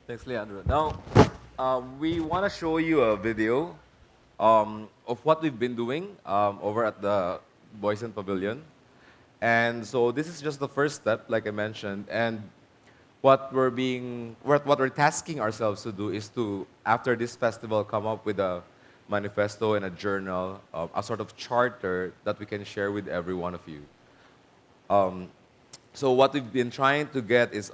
Thanks, Leandro. Now, we want to show you a video of what we've been doing over at the Boysen Pavilion. And so this is just the first step, like I mentioned. And what we're tasking ourselves to do is to, after this festival, come up with a manifesto and a journal, a sort of charter that we can share with every one of you. Um, so what we've been trying to get is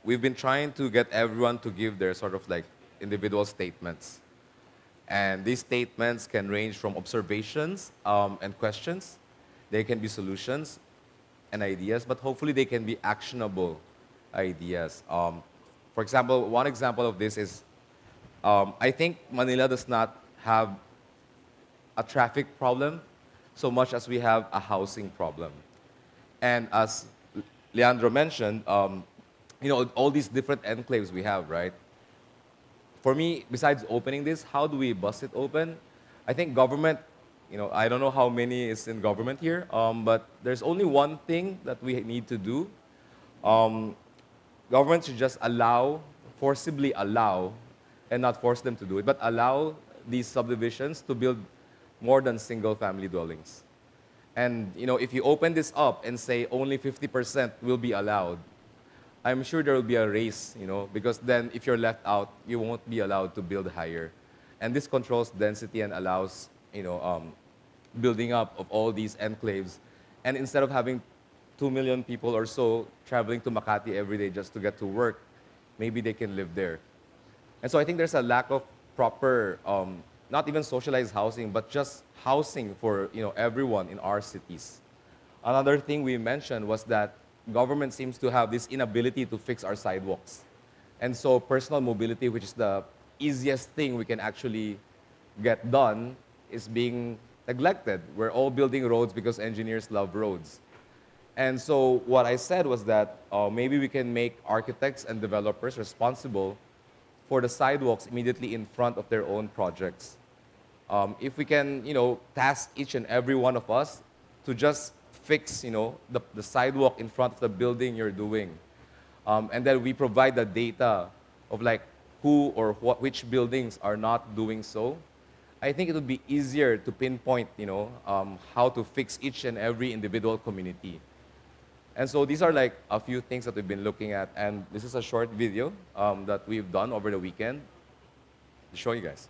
we've been trying to get everyone to give their sort of like individual statements. And these statements can range from observations and questions. They can be solutions and ideas, but hopefully they can be actionable ideas. For example, one example of this is I think Manila does not have a traffic problem so much as we have a housing problem. And as Leandro mentioned, all these different enclaves we have, right? For me, besides opening this, how do we bust it open? I think government, I don't know how many is in government here, but there's only one thing that we need to do. Um, Government should just forcibly allow, and not force them to do it, but allow these subdivisions to build more than single-family dwellings. And if you open this up and say only 50% will be allowed, I'm sure there will be a race, because then if you're left out, you won't be allowed to build higher. And this controls density and allows, building up of all these enclaves. And instead of having 2 million people or so traveling to Makati every day just to get to work, maybe they can live there. And so I think there's a lack of proper, not even socialized housing, but just housing for everyone in our cities. Another thing we mentioned was that government seems to have this inability to fix our sidewalks. And so personal mobility, which is the easiest thing we can actually get done, is being neglected. We're all building roads because engineers love roads. And so what I said was that maybe we can make architects and developers responsible for the sidewalks immediately in front of their own projects. If we can, task each and every one of us to just fix, the sidewalk in front of the building you're doing, and then we provide the data of like who or which buildings are not doing so, I think it would be easier to pinpoint, how to fix each and every individual community. And so these are like a few things that we've been looking at, and this is a short video that we've done over the weekend to show you guys.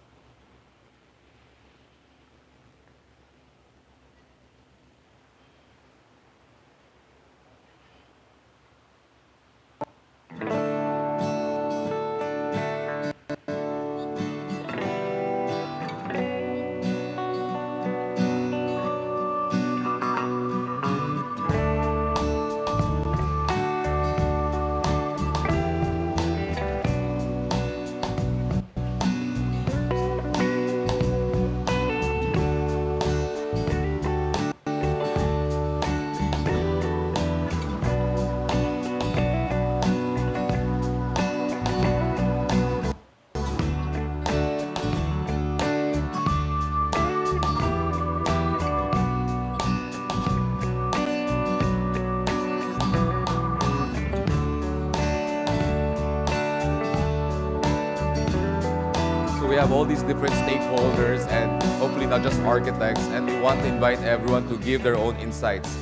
We have all these different stakeholders and hopefully not just architects, and we want to invite everyone to give their own insights.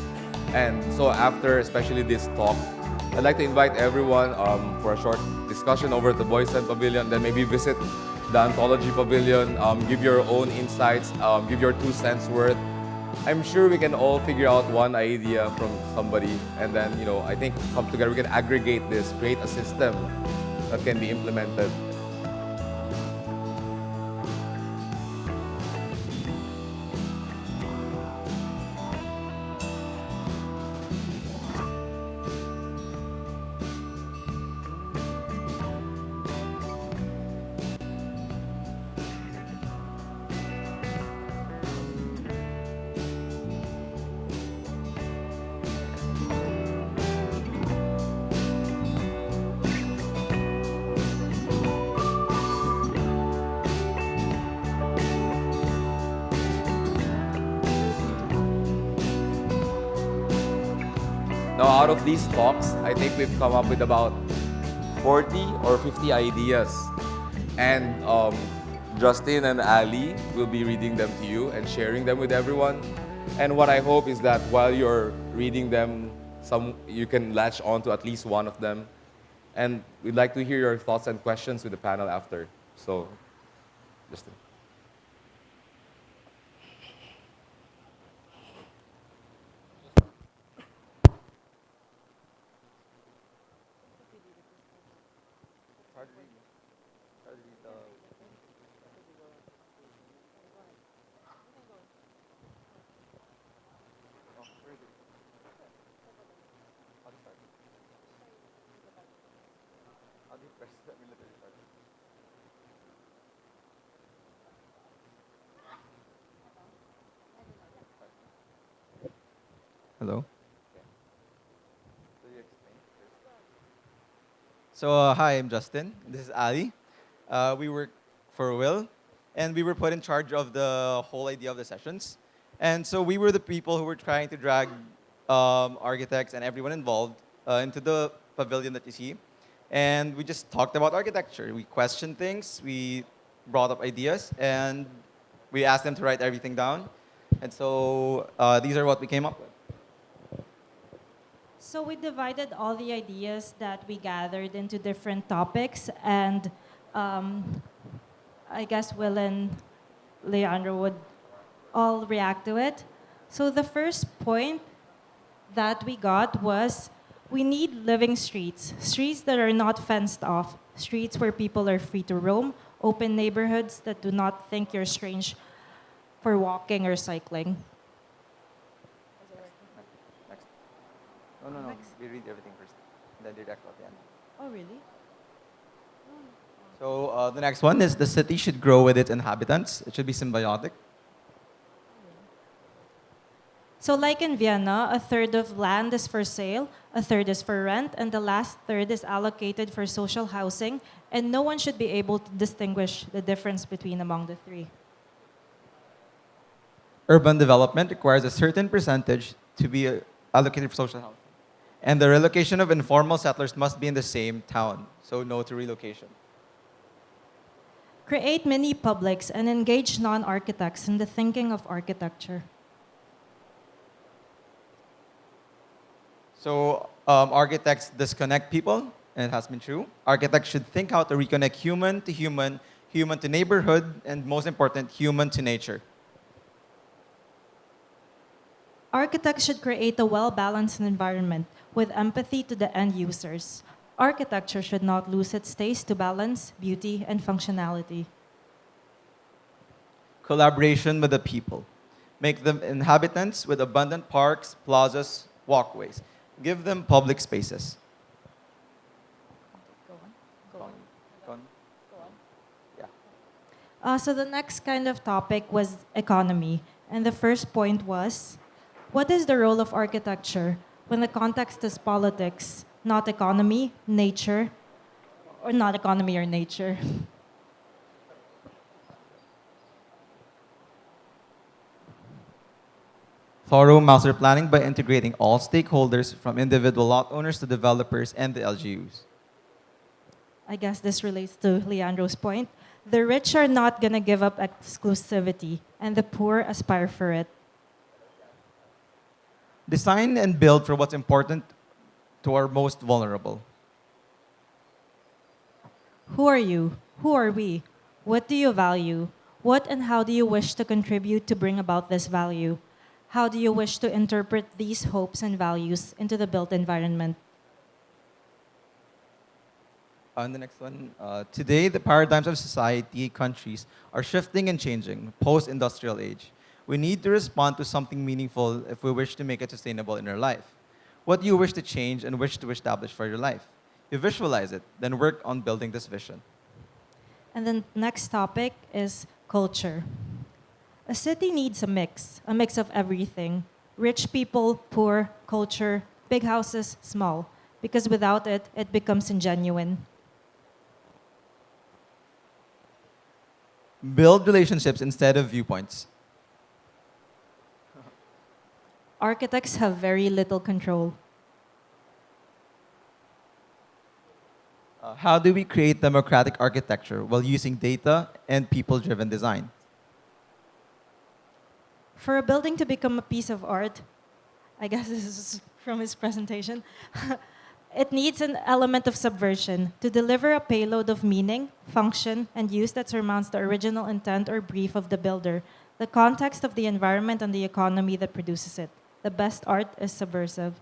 And so after especially this talk, I'd like to invite everyone for a short discussion over at the Boysen Pavilion, then maybe visit the Anthology Pavilion, give your own insights, give your 2 cents worth. I'm sure we can all figure out one idea from somebody, and then I think come together, we can aggregate this, create a system that can be implemented. Now, out of these talks, I think we've come up with about 40 or 50 ideas. And Justin and Ali will be reading them to you and sharing them with everyone. And what I hope is that while you're reading them, you can latch on to at least one of them. And we'd like to hear your thoughts and questions with the panel after. So, Justin. Hello. So, hi, I'm Justin. This is Ali. We work for Will, and we were put in charge of the whole idea of the sessions. And so we were the people who were trying to drag architects and everyone involved into the pavilion that you see. And we just talked about architecture. We questioned things, we brought up ideas, and we asked them to write everything down. And so these are what we came up with. So we divided all the ideas that we gathered into different topics, and um, I guess Will and Leandro would all react to it. So the first point that we got was we need living streets, streets that are not fenced off, streets where people are free to roam, open neighborhoods that do not think you're strange for walking or cycling. No. We read everything first, then direct at the end. Oh, really? So the next one is the city should grow with its inhabitants. It should be symbiotic. So like in Vienna, a third of land is for sale, a third is for rent, and the last third is allocated for social housing, and no one should be able to distinguish the difference between among the three. Urban development requires a certain percentage to be allocated for social housing. And the relocation of informal settlers must be in the same town, so no to relocation. Create mini publics and engage non-architects in the thinking of architecture. So architects disconnect people, and it has been true. Architects should think how to reconnect human to human, human to neighborhood, and most important, human to nature. Architects should create a well-balanced environment with empathy to the end users. Architecture should not lose its taste to balance, beauty, and functionality. Collaboration with the people. Make them inhabitants with abundant parks, plazas, walkways. Give them public spaces. Go on. Yeah. So the next kind of topic was economy. And the first point was, what is the role of architecture when the context is politics, not economy, nature, or not economy or nature? Thorough master planning by integrating all stakeholders from individual lot owners to developers and the LGUs. I guess this relates to Leandro's point. The rich are not going to give up exclusivity, and the poor aspire for it. Design and build for what's important to our most vulnerable. Who are you? Who are we? What do you value? What and how do you wish to contribute to bring about this value? How do you wish to interpret these hopes and values into the built environment? On the next one, today the paradigms of society, countries are shifting and changing post-industrial age. We need to respond to something meaningful if we wish to make it sustainable in our life. What do you wish to change and wish to establish for your life? You visualize it, then work on building this vision. And then next topic is culture. A city needs a mix of everything. Rich people, poor, culture, big houses, small. Because without it, it becomes ingenuine. Build relationships instead of viewpoints. Architects have very little control. How do we create democratic architecture while using data and people-driven design? For a building to become a piece of art, I guess this is from his presentation, it needs an element of subversion to deliver a payload of meaning, function, and use that surmounts the original intent or brief of the builder, the context of the environment and the economy that produces it. The best art is subversive.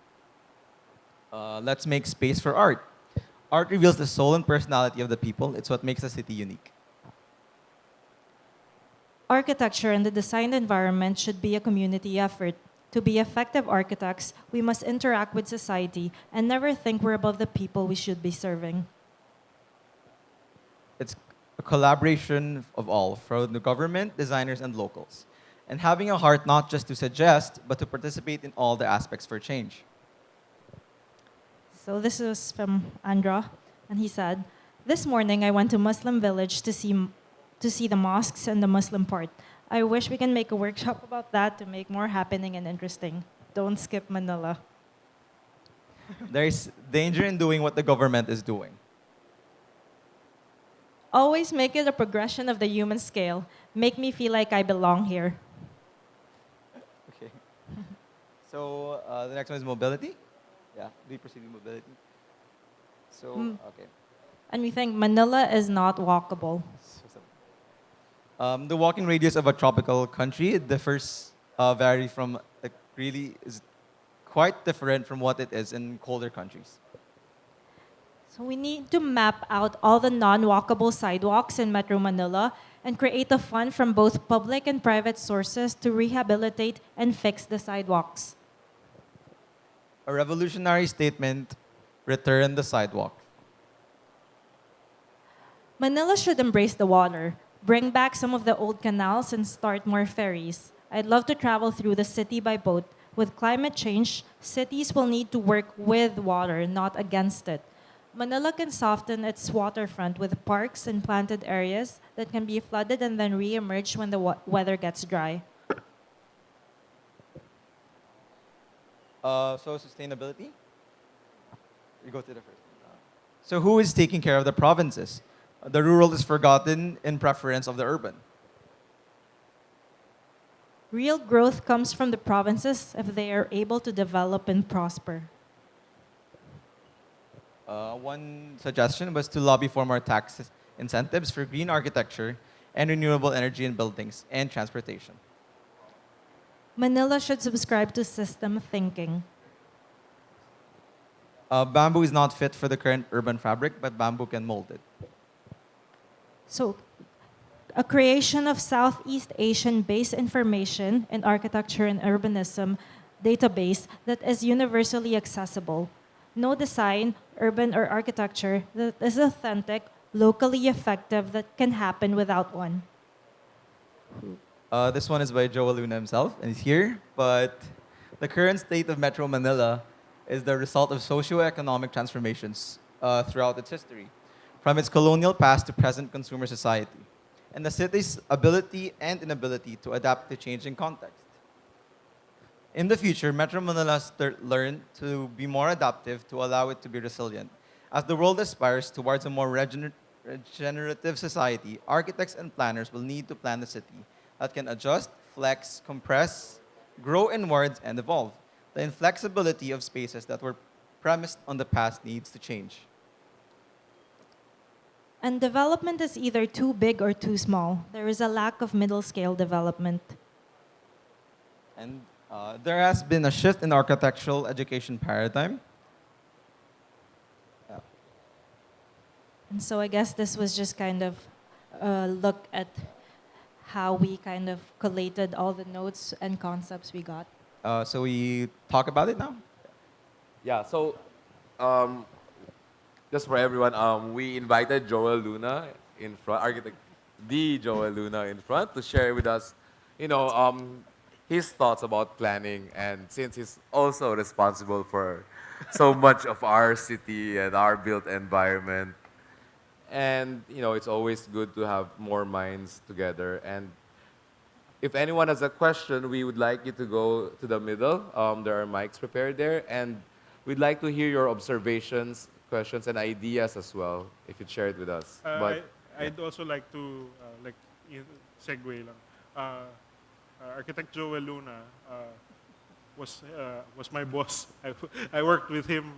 Let's make space for art. Art reveals the soul and personality of the people. It's what makes a city unique. Architecture and the designed environment should be a community effort. To be effective architects, we must interact with society and never think we're above the people we should be serving. It's a collaboration of all, from the government, designers, and locals. And having a heart not just to suggest, but to participate in all the aspects for change. So this was from Andra, and he said, "This morning I went to Muslim village to see the mosques and the Muslim part. I wish we can make a workshop about that to make more happening and interesting. Don't skip Manila." There's danger in doing what the government is doing. Always make it a progression of the human scale. Make me feel like I belong here. Okay. So the next one is mobility. Yeah, we proceed with mobility. So, okay. And we think Manila is not walkable. The walking radius of a tropical country differs, vary from, like, really is quite different from what it is in colder countries. So we need to map out all the non-walkable sidewalks in Metro Manila and create a fund from both public and private sources to rehabilitate and fix the sidewalks. A revolutionary statement, return the sidewalk. Manila should embrace the water, bring back some of the old canals and start more ferries. I'd love to travel through the city by boat. With climate change, cities will need to work with water, not against it. Manila can soften its waterfront with parks and planted areas that can be flooded and then re-emerge when the weather gets dry. So sustainability? We go to the first one. So who is taking care of the provinces? The rural is forgotten in preference of the urban. Real growth comes from the provinces if they are able to develop and prosper. One suggestion was to lobby for more tax incentives for green architecture and renewable energy in buildings and transportation. Manila should subscribe to system thinking. Bamboo is not fit for the current urban fabric, but bamboo can mold it. So, a creation of Southeast Asian-based information in architecture and urbanism database that is universally accessible. No design, urban or architecture that is authentic, locally effective that can happen without one. This one is by Joe Luna himself, and he's here. But the current state of Metro Manila is the result of socio-economic transformations throughout its history, from its colonial past to present consumer society, and the city's ability and inability to adapt to changing context. In the future, Metro Manila has learned to be more adaptive to allow it to be resilient. As the world aspires towards a more regenerative society, architects and planners will need to plan the city that can adjust, flex, compress, grow inwards, and evolve. The inflexibility of spaces that were premised on the past needs to change. And development is either too big or too small. There is a lack of middle-scale development. And there has been a shift in architectural education paradigm. Yeah. And so I guess this was just kind of a look at how we kind of collated all the notes and concepts we got. So we talk about it now? Yeah, so just for everyone, we invited Joel Luna in front, architect, the Joel Luna in front, to share with us, his thoughts about planning. And since he's also responsible for so much of our city and our built environment, and it's always good to have more minds together. And if anyone has a question, we would like you to go to the middle. There are mics prepared there, and we'd like to hear your observations questions and ideas as well, if you'd share it with us. But yeah. I'd also like to segue lang. Architect Joel Luna was my boss. I worked with him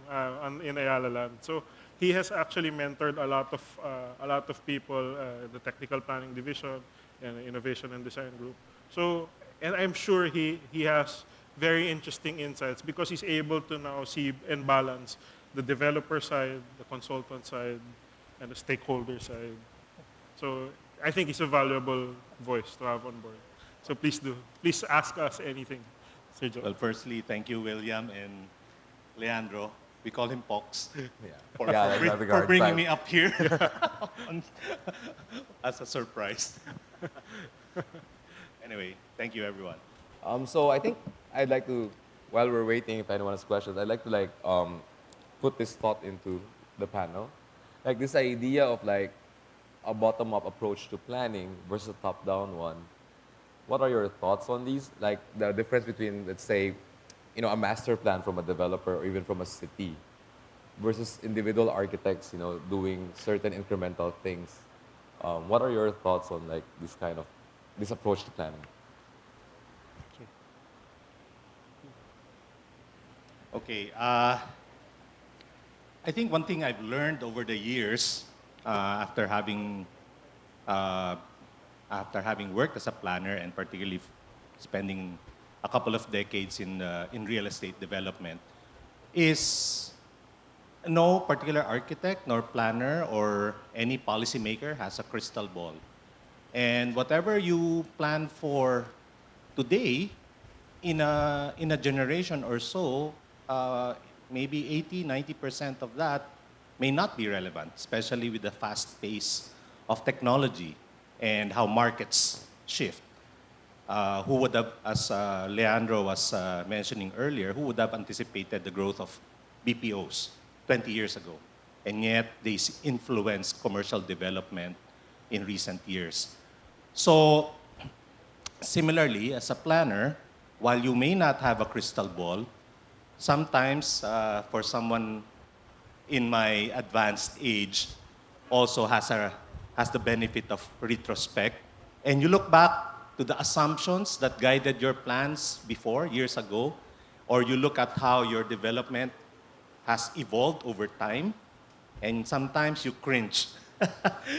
in Ayala Land. So he has actually mentored a lot of people, the technical planning division and innovation and design group. So, and I'm sure he has very interesting insights because he's able to now see and balance the developer side, the consultant side, and the stakeholder side. So I think he's a valuable voice to have on board. So please ask us anything, Sir Joe. Well, firstly, thank you, William and Leandro. We call him Pox. Yeah. For, Yeah, for, that's having a for hard bringing time. me up here as a surprise. Anyway, thank you, everyone. So I think I'd like to, while we're waiting, if anyone has questions, I'd like to put this thought into the panel. Like this idea of like a bottom-up approach to planning versus a top-down one. What are your thoughts on these? Like the difference between, let's say, a master plan from a developer or even from a city versus individual architects, doing certain incremental things. What are your thoughts on like this approach to planning? Okay. I think one thing I've learned over the years, after having worked as a planner and particularly spending a couple of decades in real estate development, is no particular architect nor planner or any policymaker has a crystal ball. And whatever you plan for today, in a generation or so, maybe 80-90% of that may not be relevant, especially with the fast pace of technology and how markets shift. Who would have, as Leandro was mentioning earlier, who would have anticipated the growth of BPOs 20 years ago? And yet they influence commercial development in recent years. So similarly, as a planner, while you may not have a crystal ball, sometimes for someone in my advanced age also has the benefit of retrospect. And you look back to the assumptions that guided your plans before, years ago, or you look at how your development has evolved over time, and sometimes you cringe.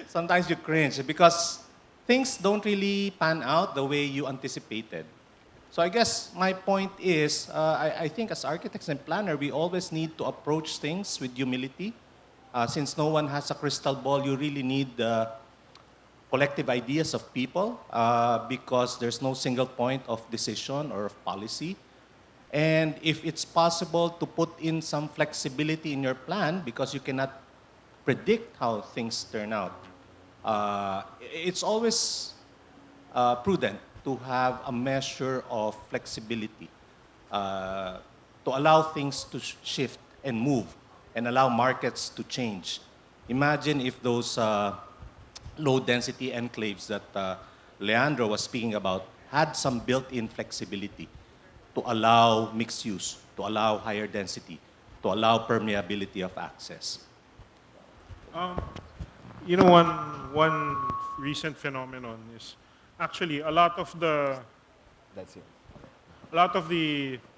Sometimes you cringe because things don't really pan out the way you anticipated. So I guess my point is, I think as architects and planners, we always need to approach things with humility. Since no one has a crystal ball, you really need the collective ideas of people because there's no single point of decision or of policy. And if it's possible to put in some flexibility in your plan because you cannot predict how things turn out, it's always prudent to have a measure of flexibility to allow things to shift and move and allow markets to change. Imagine if those low-density enclaves that Leandro was speaking about had some built-in flexibility to allow mixed use, to allow higher density, to allow permeability of access. One recent phenomenon is actually a lot of the That's it.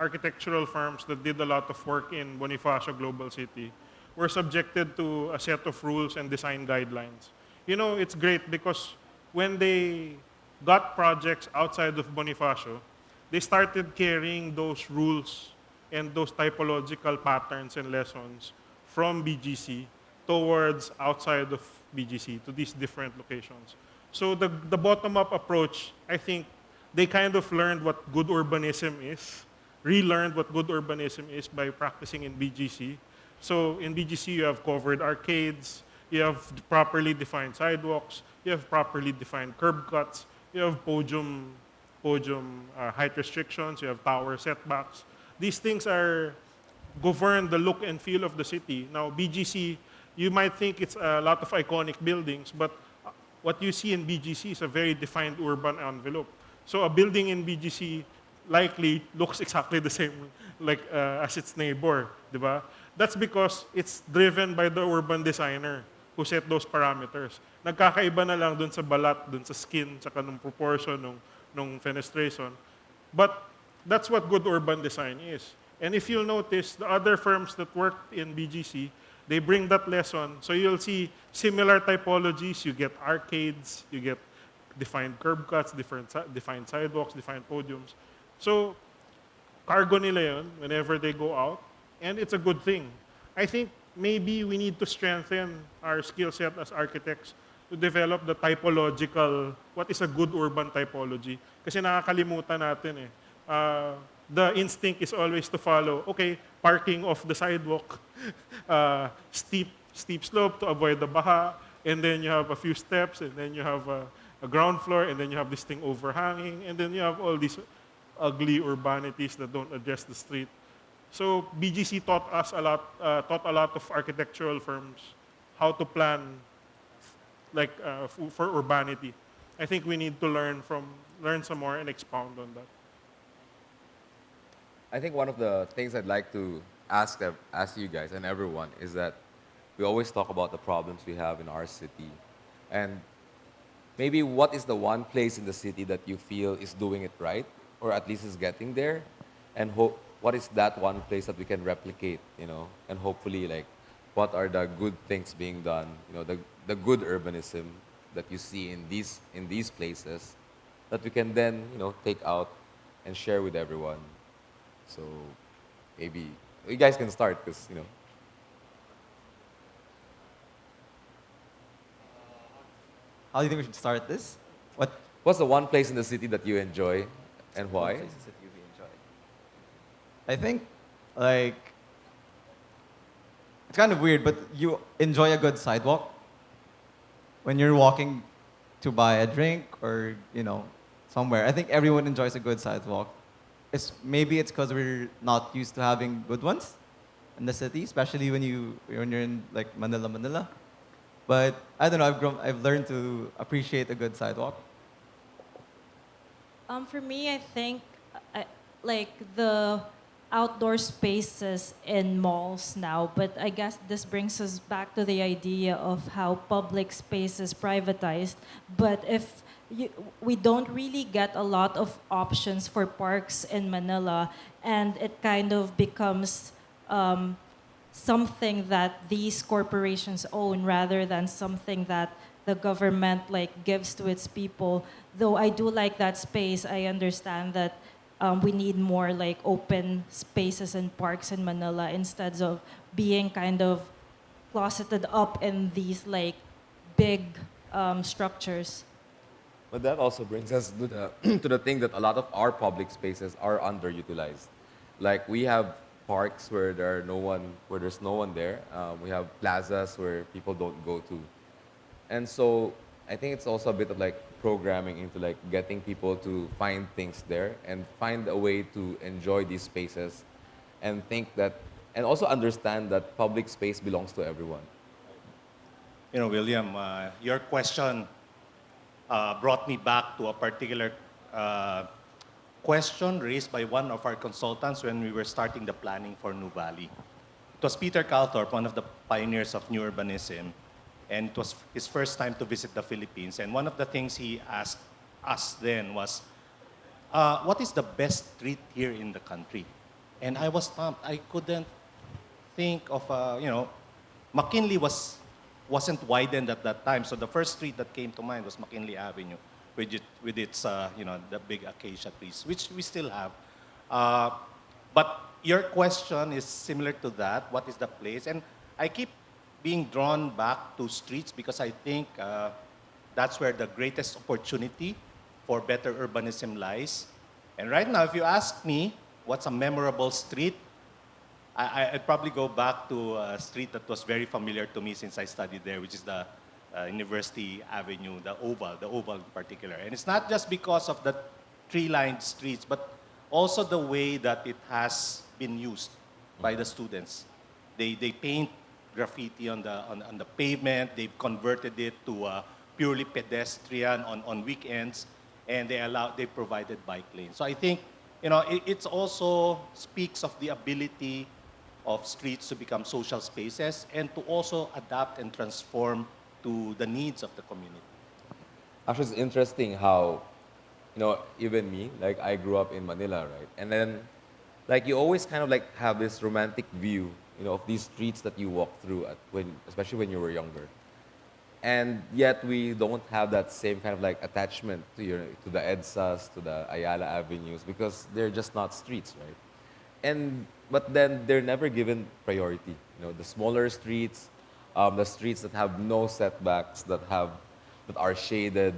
architectural firms that did a lot of work in Bonifacio Global City were subjected to a set of rules and design guidelines. It's great because when they got projects outside of Bonifacio, they started carrying those rules and those typological patterns and lessons from BGC towards outside of BGC to these different locations. So the bottom-up approach, I think they kind of learned what good urbanism is, relearned what good urbanism is by practicing in BGC. So in BGC, you have covered arcades, you have properly defined sidewalks, you have properly defined curb cuts, you have podium height restrictions, you have tower setbacks. These things govern the look and feel of the city. Now, BGC, you might think it's a lot of iconic buildings, but what you see in BGC is a very defined urban envelope. So a building in BGC likely looks exactly the same as its neighbor, diba? That's because it's driven by the urban designer who set those parameters. Nagkakaiba na lang dun sa balat, dun sa skin, tsaka nung proportion nung fenestration. But that's what good urban design is. And if you'll notice, the other firms that worked in BGC, they bring that lesson. So you'll see similar typologies. You get arcades, you get defined curb cuts, defined sidewalks, defined podiums. So cargo nila yun whenever they go out, and it's a good thing. I think maybe we need to strengthen our skill set as architects to develop the typological, what is a good urban typology. Kasi nakakalimutan natin eh. The instinct is always to follow, okay, parking off the sidewalk, steep slope to avoid the baha, and then you have a few steps, and then you have a ground floor, and then you have this thing overhanging, and then you have all these ugly urbanities that don't address the street. So BGC taught a lot of architectural firms how to plan for urbanity. I think we need to learn some more and expound on that. I think one of the things I'd like to ask you guys and everyone is that we always talk about the problems we have in our city. And maybe what is the one place in the city that you feel is doing it right, or at least is getting there? And what is that one place that we can replicate, and hopefully what are the good things being done, the good urbanism that you see in these places that we can then, take out and share with everyone. So maybe you guys can start because, How do you think we should start this? What's the one place in the city that you enjoy and What why? places that you enjoy? I think, like, it's kind of weird, but you enjoy a good sidewalk when you're walking to buy a drink or, somewhere. I think everyone enjoys a good sidewalk. Maybe it's because we're not used to having good ones in the city, especially when you're in like Manila. But I don't know. I've learned to appreciate a good sidewalk. For me, I think like the outdoor spaces in malls now, but I guess this brings us back to the idea of how public space is privatized. But if we don't really get a lot of options for parks in Manila, and it kind of becomes something that these corporations own rather than something that the government gives to its people. Though I do like that space, I understand that we need more open spaces and parks in Manila instead of being kind of closeted up in these big structures. But that also brings us to the to the thing that a lot of our public spaces are underutilized. Like we have parks where there's no one there. We have plazas where people don't go to, and so I think it's also a bit of programming into getting people to find things there and find a way to enjoy these spaces, and think that and also understand that public space belongs to everyone. William, your question brought me back to a particular question raised by one of our consultants when we were starting the planning for New Valley. It was Peter Calthorpe, one of the pioneers of new urbanism, and it was his first time to visit the Philippines. And one of the things he asked us then was, what is the best street here in the country? And I was stumped. I couldn't think of, McKinley wasn't widened at that time. So the first street that came to mind was McKinley Avenue with its, the big acacia trees, which we still have. But your question is similar to that. What is the place? And I keep being drawn back to streets because I think that's where the greatest opportunity for better urbanism lies. And right now, if you ask me what's a memorable street, I'd probably go back to a street that was very familiar to me since I studied there, which is the University Avenue, the Oval in particular. And it's not just because of the tree-lined streets, but also the way that it has been used by the students. They paint graffiti on the pavement. They've converted it to purely pedestrian on weekends, and they provided bike lanes. So I think it also speaks of the ability of streets to become social spaces and to also adapt and transform to the needs of the community. Actually, it's interesting how, even me, like I grew up in Manila, right? And then, like you always kind of like have this romantic view, of these streets that you walk through especially when you were younger. And yet we don't have that same kind of like attachment to the EDSAs, to the Ayala avenues, because they're just not streets, right? But then they're never given priority. The smaller streets, the streets that have no setbacks, that are shaded,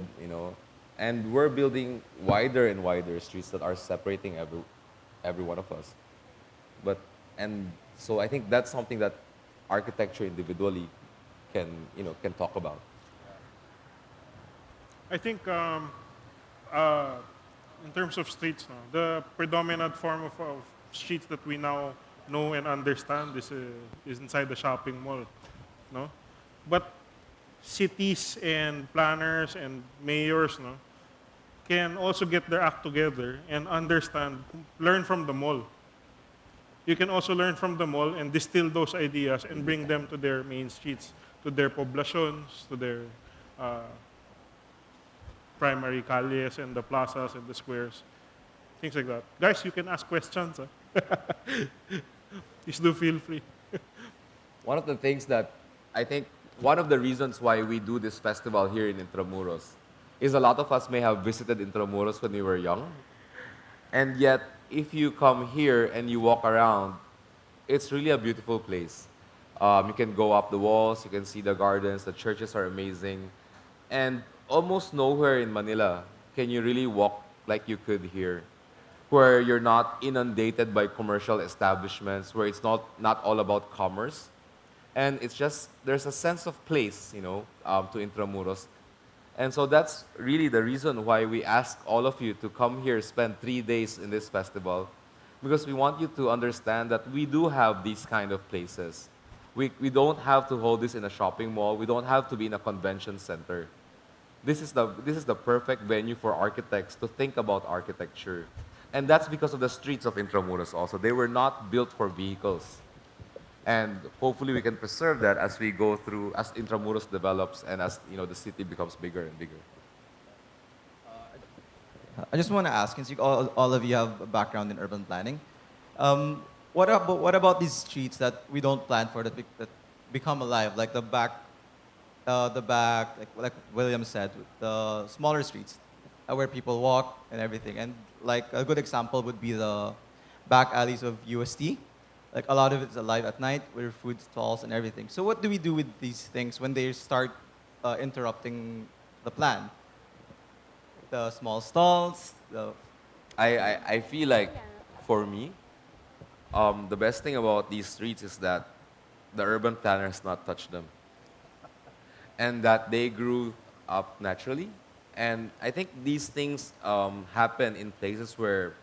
and we're building wider and wider streets that are separating every one of us. But and so I think that's something that architecture individually can talk about. I think in terms of streets, no, the predominant form of streets that we now know and understand is inside the shopping mall, no. But cities and planners and mayors, no, can also get their act together and understand, learn from the mall. You can also learn from the mall and distill those ideas and bring them to their main streets, to their poblations, to their primary calles and the plazas and the squares, things like that. Guys, you can ask questions. Please do feel free. One of the things that I think one of the reasons why we do this festival here in Intramuros is a lot of us may have visited Intramuros when we were young. And yet, if you come here and you walk around, it's really a beautiful place. You can go up the walls, you can see the gardens, the churches are amazing. And almost nowhere in Manila can you really walk like you could here, where you're not inundated by commercial establishments, where it's not all about commerce. And it's just, there's a sense of place, to Intramuros. And so that's really the reason why we ask all of you to come here, spend 3 days in this festival, because we want you to understand that we do have these kind of places. We don't have to hold this in a shopping mall. We don't have to be in a convention center. This is the perfect venue for architects to think about architecture. And that's because of the streets of Intramuros also. They were not built for vehicles. And hopefully we can preserve that as we go through, as Intramuros develops and as the city becomes bigger and bigger. I just want to ask, since all of you have a background in urban planning, what about these streets that we don't plan for that become alive, like like William said, the smaller streets where people walk and everything, and like a good example would be the back alleys of UST. Like a lot of it's alive at night with food stalls and everything. So what do we do with these things when they start interrupting the plan? The small stalls, I feel like, for me, the best thing about these streets is that the urban planner has not touched them. And that they grew up naturally. And I think these things happen in places where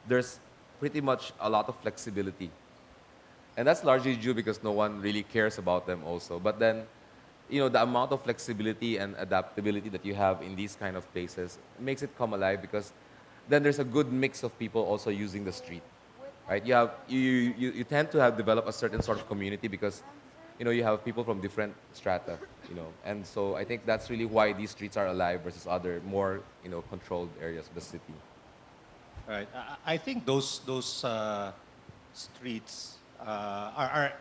there's pretty much a lot of flexibility. And that's largely due because no one really cares about them also. But then, the amount of flexibility and adaptability that you have in these kind of places makes it come alive, because then there's a good mix of people also using the street, right? You tend to have developed a certain sort of community because, you have people from different strata, And so I think that's really why these streets are alive versus other more, controlled areas of the city. Right. I think those streets are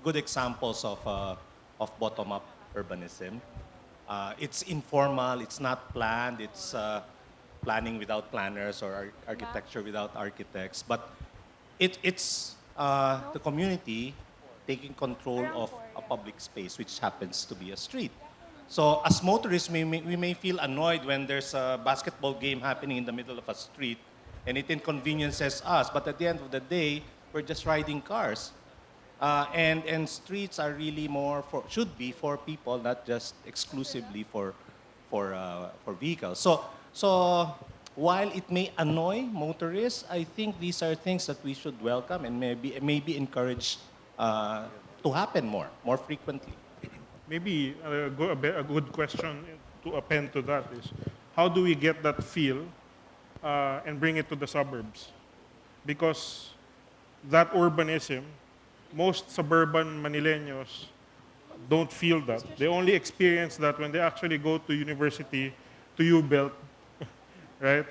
good examples of bottom-up urbanism. It's informal. It's not planned. It's planning without planners or architecture without architects. But it's the community taking control of a public space, which happens to be a street. So as motorists, we may feel annoyed when there's a basketball game happening in the middle of a street and it inconveniences us. But at the end of the day, we're just riding cars. And streets are really should be for people, not just exclusively for vehicles. So while it may annoy motorists, I think these are things that we should welcome and maybe encourage to happen more frequently. Maybe a good question to append to that is, how do we get that feel and bring it to the suburbs? Because that urbanism most suburban Manileños don't feel that. They only experience that when they actually go to university, to U-Belt, right?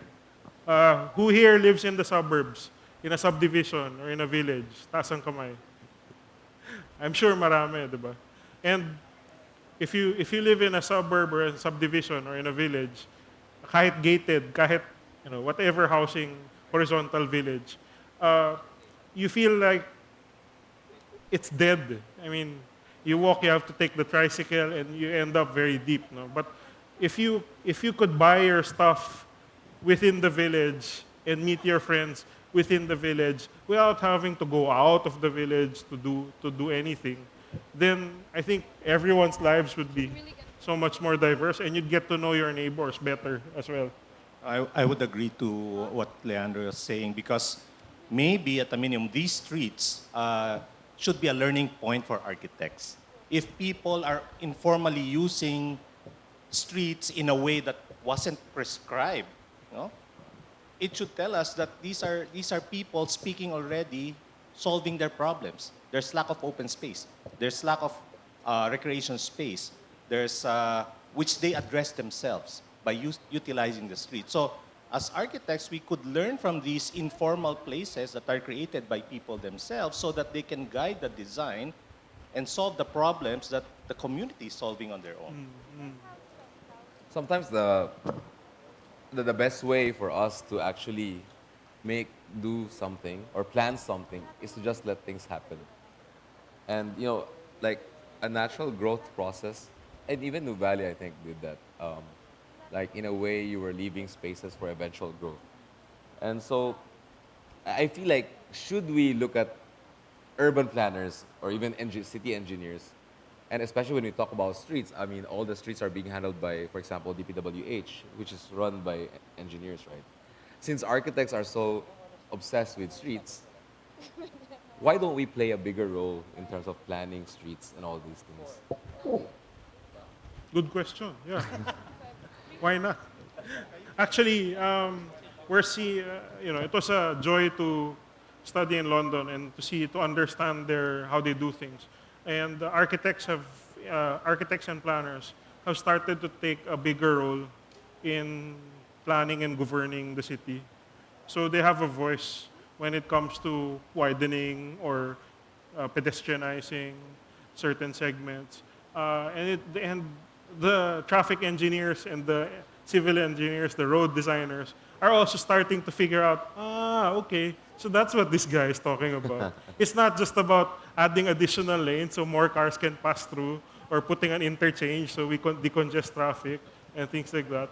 Who here lives in the suburbs, in a subdivision or in a village? Taas ang kamay. I'm sure marami, di ba? And if you live in a suburb or a subdivision or in a village, kahit gated, kahit whatever housing, horizontal village, you feel like it's dead. I mean, you walk, you have to take the tricycle, and you end up very deep. No, but if you could buy your stuff within the village and meet your friends within the village without having to go out of the village to do anything, then I think everyone's lives would be so much more diverse, and you'd get to know your neighbors better as well. I would agree to what Leandro is saying because maybe at a minimum, these streets should be a learning point for architects. If people are informally using streets in a way that wasn't prescribed, you know, it should tell us that these are people speaking already, solving their problems. There's lack of open space. There's lack of recreation space. There's which they address themselves by utilizing the street. So as architects, we could learn from these informal places that are created by people themselves so that they can guide the design and solve the problems that the community is solving on their own. Sometimes the best way for us to actually do something or plan something is to just let things happen. And like a natural growth process, and even New Valley, I think, did that. Like in a way, you were leaving spaces for eventual growth. And so, I feel like should we look at urban planners or even city engineers, and especially when we talk about streets, I mean, all the streets are being handled by, for example, DPWH, which is run by engineers, right? Since architects are so obsessed with streets, why don't we play a bigger role in terms of planning streets and all these things? Good question. Yeah. Why not? Actually, it was a joy to study in London and to understand how they do things. And the architects and planners have started to take a bigger role in planning and governing the city. So they have a voice when it comes to widening or pedestrianizing certain segments. And the traffic engineers and the civil engineers, the road designers, are also starting to figure out, okay, so that's what this guy is talking about. It's not just about adding additional lanes so more cars can pass through or putting an interchange so we decongest traffic and things like that.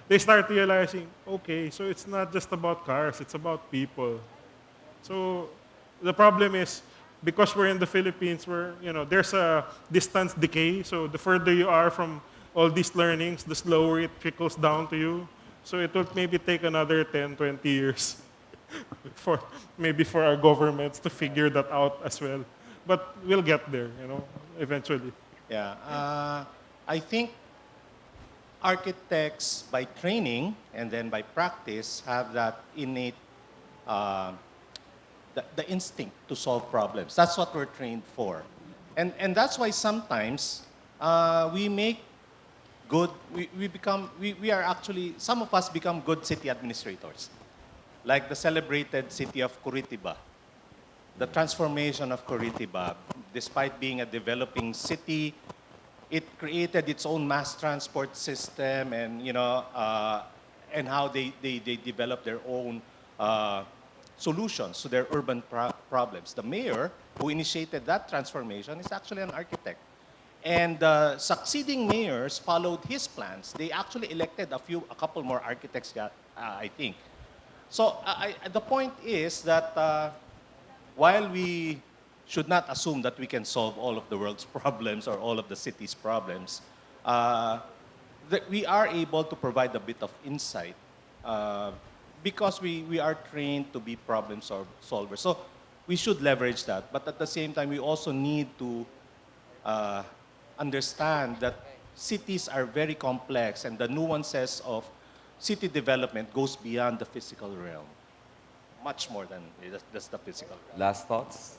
They start realizing, okay, so it's not just about cars, it's about people. So the problem is, because we're in the Philippines, there's a distance decay. So the further you are from all these learnings, the slower it trickles down to you. So it will maybe take another 10, 20 years for our governments to figure that out as well. But we'll get there, eventually. Yeah, I think architects by training and then by practice have that innate the instinct to solve problems. That's what we're trained for. And that's why sometimes we make good, we are actually, some of us become good city administrators. Like the celebrated city of Curitiba. The transformation of Curitiba, despite being a developing city, it created its own mass transport system and, and how they developed their own solutions to their urban problems. The mayor who initiated that transformation is actually an architect. And succeeding mayors followed his plans. They actually elected a couple more architects, I think. So the point is that while we should not assume that we can solve all of the world's problems or all of the city's problems, that we are able to provide a bit of insight because we are trained to be problem solvers. So we should leverage that. But at the same time, we also need to understand that cities are very complex and the nuances of city development goes beyond the physical realm. Much more than just the physical realm. Last thoughts?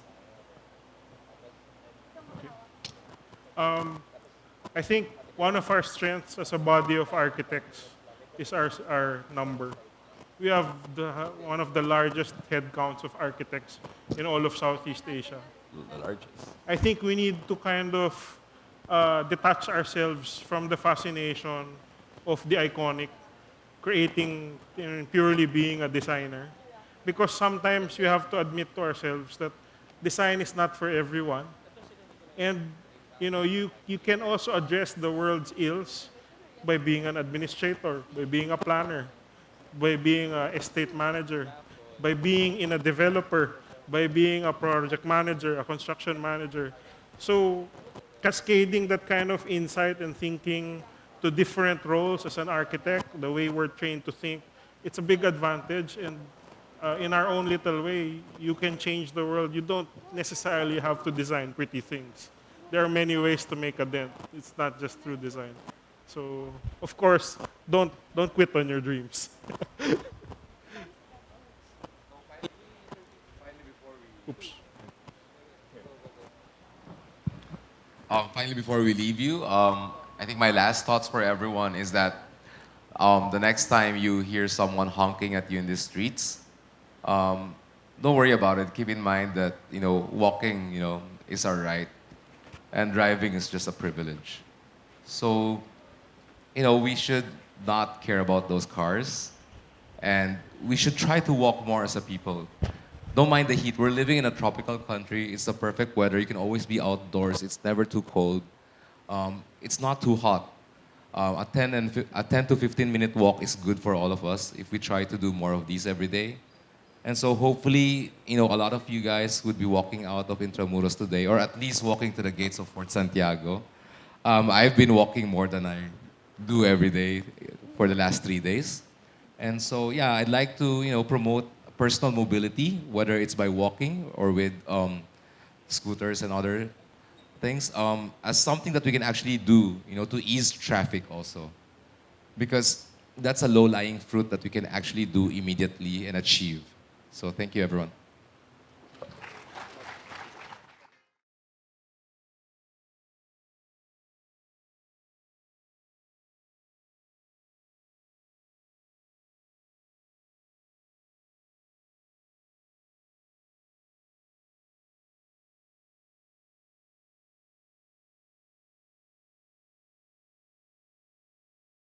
I think one of our strengths as a body of architects is our number. We have one of the largest head counts of architects in all of Southeast Asia. The largest. I think we need to kind of detach ourselves from the fascination of the iconic, creating, purely being a designer. Because sometimes we have to admit to ourselves that design is not for everyone. And you can also address the world's ills by being an administrator, by being a planner, by being an estate manager, by being in a developer, by being a project manager, a construction manager. So cascading that kind of insight and thinking to different roles as an architect, the way we're trained to think, it's a big advantage. And in our own little way, you can change the world. You don't necessarily have to design pretty things. There are many ways to make a dent. It's not just through design. So, of course, don't quit on your dreams. Oops. Finally, before we leave you, I think my last thoughts for everyone is that the next time you hear someone honking at you in the streets, don't worry about it. Keep in mind that walking is our right, and driving is just a privilege. So we should not care about those cars, and we should try to walk more as a people. Don't mind the heat. We're living in a tropical country. It's the perfect weather. You can always be outdoors. It's never too cold. It's not too hot. A 10 to 15-minute walk is good for all of us if we try to do more of these every day. And so hopefully, a lot of you guys would be walking out of Intramuros today, or at least walking to the gates of Fort Santiago. I've been walking more than I do every day for the last 3 days. And so, yeah, I'd like to, promote personal mobility, whether it's by walking or with scooters and other things, as something that we can actually do, to ease traffic also. Because that's a low-lying fruit that we can actually do immediately and achieve. So thank you, everyone.